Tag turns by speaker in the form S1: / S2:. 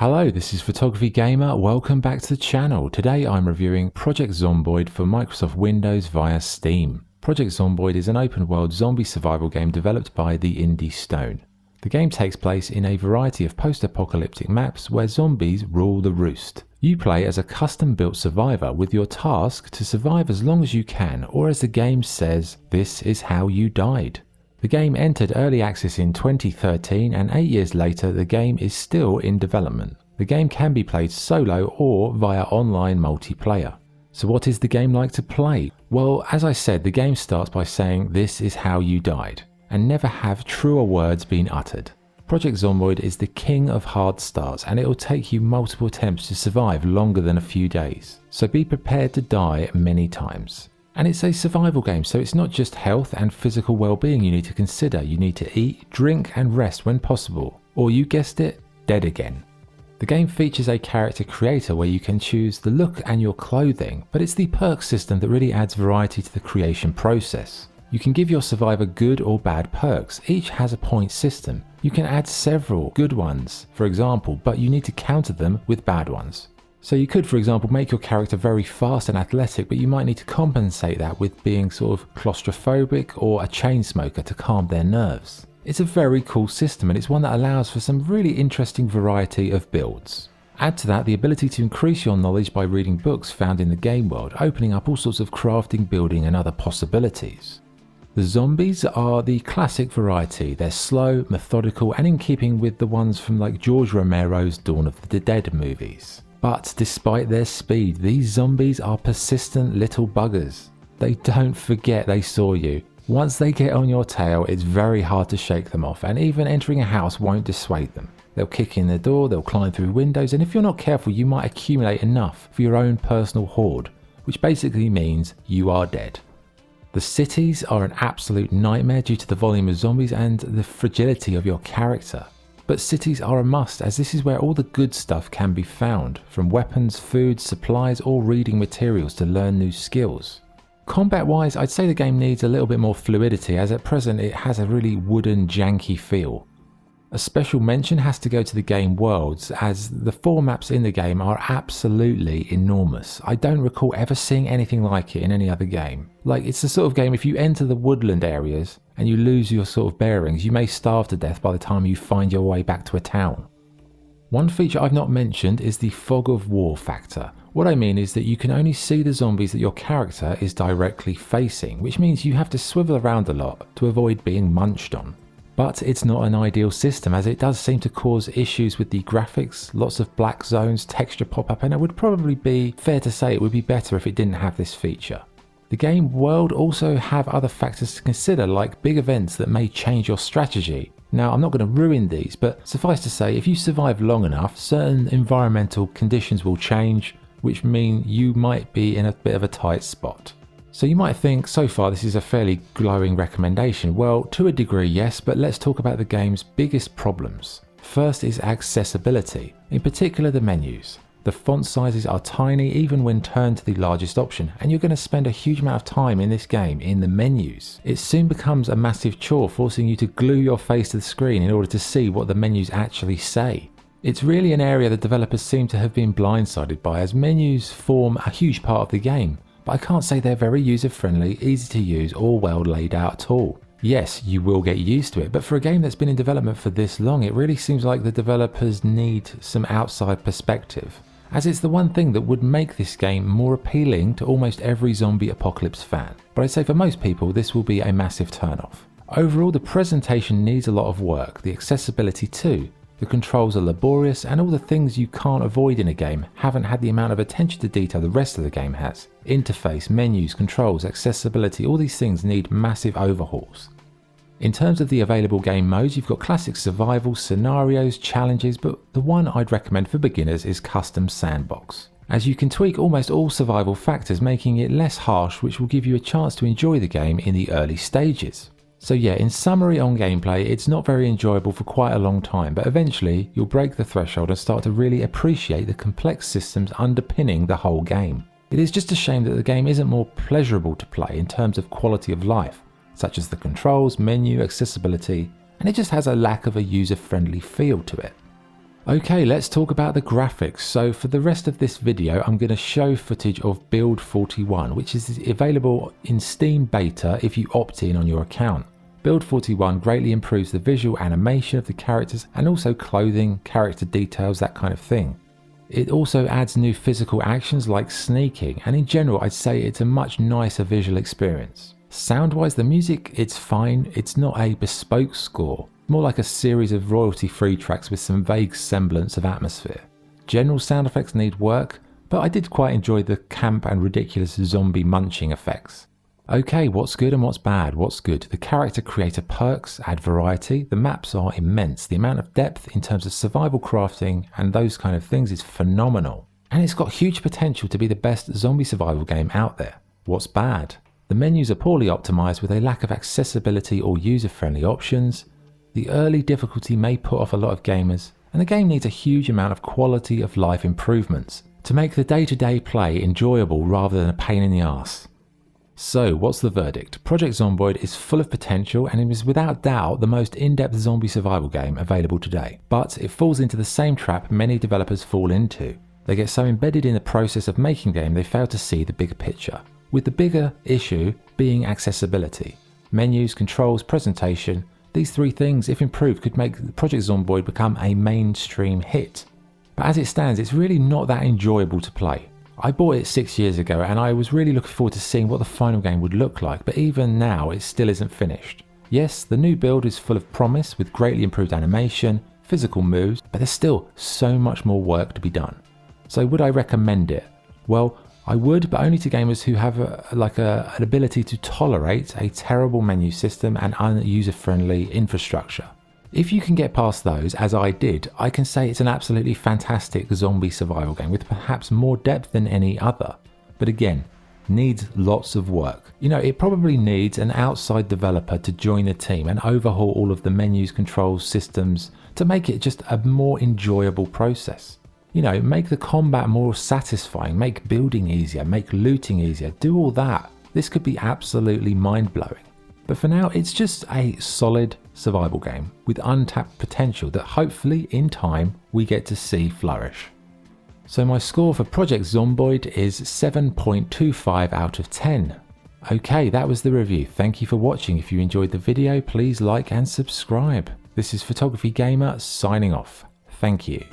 S1: Hello, this is Photography Gamer, welcome back to the channel. Today I'm reviewing Project Zomboid for Microsoft Windows via Steam. Project Zomboid is an open world zombie survival game developed by the Indie Stone. The game takes place in a variety of post-apocalyptic maps where zombies rule the roost. You play as a custom-built survivor with your task to survive as long as you can, or as the game says, this is how you died. The game entered early access in 2013 and 8 years later the game is still in development. The game can be played solo or via online multiplayer. So what is the game like to play? Well, as I said, the game starts by saying this is how you died, and never have truer words been uttered. Project Zomboid is the king of hard starts and it will take you multiple attempts to survive longer than a few days. So be prepared to die many times. And it's a survival game, so it's not just health and physical well-being you need to consider. You need to eat, drink and rest when possible, or you guessed it, dead again. The game features a character creator where you can choose the look and your clothing, but it's the perk system that really adds variety to the creation process. You can give your survivor good or bad perks, each has a point system. You can add several good ones, for example, but you need to counter them with bad ones. So you could, for example, make your character very fast and athletic, but you might need to compensate that with being sort of claustrophobic or a chain smoker to calm their nerves. It's a very cool system and it's one that allows for some really interesting variety of builds. Add to that the ability to increase your knowledge by reading books found in the game world, opening up all sorts of crafting, building and other possibilities. The zombies are the classic variety. They're slow, methodical and in keeping with the ones from like George Romero's Dawn of the Dead movies. But despite their speed, these zombies are persistent little buggers. They don't forget they saw you. Once they get on your tail, it's very hard to shake them off, and even entering a house won't dissuade them. They'll kick in the door, they'll climb through windows, and if you're not careful, you might accumulate enough for your own personal hoard, which basically means you are dead. The cities are an absolute nightmare due to the volume of zombies and the fragility of your character. But cities are a must, as this is where all the good stuff can be found, from weapons, food, supplies or reading materials to learn new skills. Combat wise, I'd say the game needs a little bit more fluidity, as at present it has a really wooden, janky feel. A special mention has to go to the game worlds, as the 4 maps in the game are absolutely enormous. I don't recall ever seeing anything like it in any other game. Like, it's the sort of game if you enter the woodland areas and you lose your sort of bearings, you may starve to death by the time you find your way back to a town. One feature I've not mentioned is the fog of war factor. What I mean is that you can only see the zombies that your character is directly facing, which means you have to swivel around a lot to avoid being munched on. But it's not an ideal system, as it does seem to cause issues with the graphics, lots of black zones, texture pop-up, and it would probably be fair to say it would be better if it didn't have this feature. The game world also have other factors to consider, like big events that may change your strategy. Now, I'm not going to ruin these, but suffice to say, if you survive long enough, certain environmental conditions will change, which mean you might be in a bit of a tight spot. So you might think, so far this is a fairly glowing recommendation. Well, to a degree yes, but let's talk about the game's biggest problems. First is accessibility, in particular the menus. The font sizes are tiny even when turned to the largest option, and you're going to spend a huge amount of time in this game in the menus. It soon becomes a massive chore, forcing you to glue your face to the screen in order to see what the menus actually say. It's really an area the developers seem to have been blindsided by, as menus form a huge part of the game. But I can't say they're very user-friendly, easy to use or well laid out at all. Yes, you will get used to it, but for a game that's been in development for this long, it really seems like the developers need some outside perspective, as it's the one thing that would make this game more appealing to almost every zombie apocalypse fan. But I'd say for most people this will be a massive turn-off. Overall, the presentation needs a lot of work, the accessibility too. The controls are laborious, and all the things you can't avoid in a game haven't had the amount of attention to detail the rest of the game has. Interface, menus, controls, accessibility, all these things need massive overhauls. In terms of the available game modes, you've got classic survival, scenarios, challenges, but the one I'd recommend for beginners is Custom Sandbox, as you can tweak almost all survival factors, making it less harsh, which will give you a chance to enjoy the game in the early stages. So yeah, in summary on gameplay, it's not very enjoyable for quite a long time, but eventually you'll break the threshold and start to really appreciate the complex systems underpinning the whole game. It is just a shame that the game isn't more pleasurable to play in terms of quality of life, such as the controls, menu, accessibility, and it just has a lack of a user-friendly feel to it. Okay, let's talk about the graphics. So for the rest of this video, I'm going to show footage of Build 41, which is available in Steam Beta if you opt in on your account. Build 41 greatly improves the visual animation of the characters and also clothing, character details, that kind of thing. It also adds new physical actions like sneaking, and in general I'd say it's a much nicer visual experience. Sound-wise, the music, it's fine. It's not a bespoke score, more like a series of royalty-free tracks with some vague semblance of atmosphere. General sound effects need work, but I did quite enjoy the camp and ridiculous zombie munching effects. Okay, what's good and what's bad? What's good? The character creator perks add variety, the maps are immense, the amount of depth in terms of survival crafting and those kind of things is phenomenal. And it's got huge potential to be the best zombie survival game out there. What's bad? The menus are poorly optimized with a lack of accessibility or user-friendly options. The early difficulty may put off a lot of gamers, and the game needs a huge amount of quality of life improvements to make the day-to-day play enjoyable rather than a pain in the arse. So what's the verdict? Project Zomboid is full of potential and it is without doubt the most in-depth zombie survival game available today. But it falls into the same trap many developers fall into. They get so embedded in the process of making a game they fail to see the bigger picture. With the bigger issue being accessibility. Menus, controls, presentation, these three things, if improved, could make Project Zomboid become a mainstream hit. But as it stands, it's really not that enjoyable to play. I bought it 6 years ago and I was really looking forward to seeing what the final game would look like, but even now it still isn't finished. Yes, the new build is full of promise with greatly improved animation, physical moves, but there's still so much more work to be done. So would I recommend it? Well, I would, but only to gamers who have an ability to tolerate a terrible menu system and user-friendly infrastructure. If you can get past those, as I did, I can say it's an absolutely fantastic zombie survival game with perhaps more depth than any other. But again, needs lots of work. You know, it probably needs an outside developer to join the team and overhaul all of the menus, controls, systems to make it just a more enjoyable process. You know, make the combat more satisfying, make building easier, make looting easier, do all that. This could be absolutely mind-blowing. But for now, it's just a solid survival game with untapped potential that hopefully in time we get to see flourish. So my score for Project Zomboid is 7.25 out of 10. Okay, that was the review. Thank you for watching. If you enjoyed the video, please like and subscribe. This is Photography Gamer signing off. Thank you.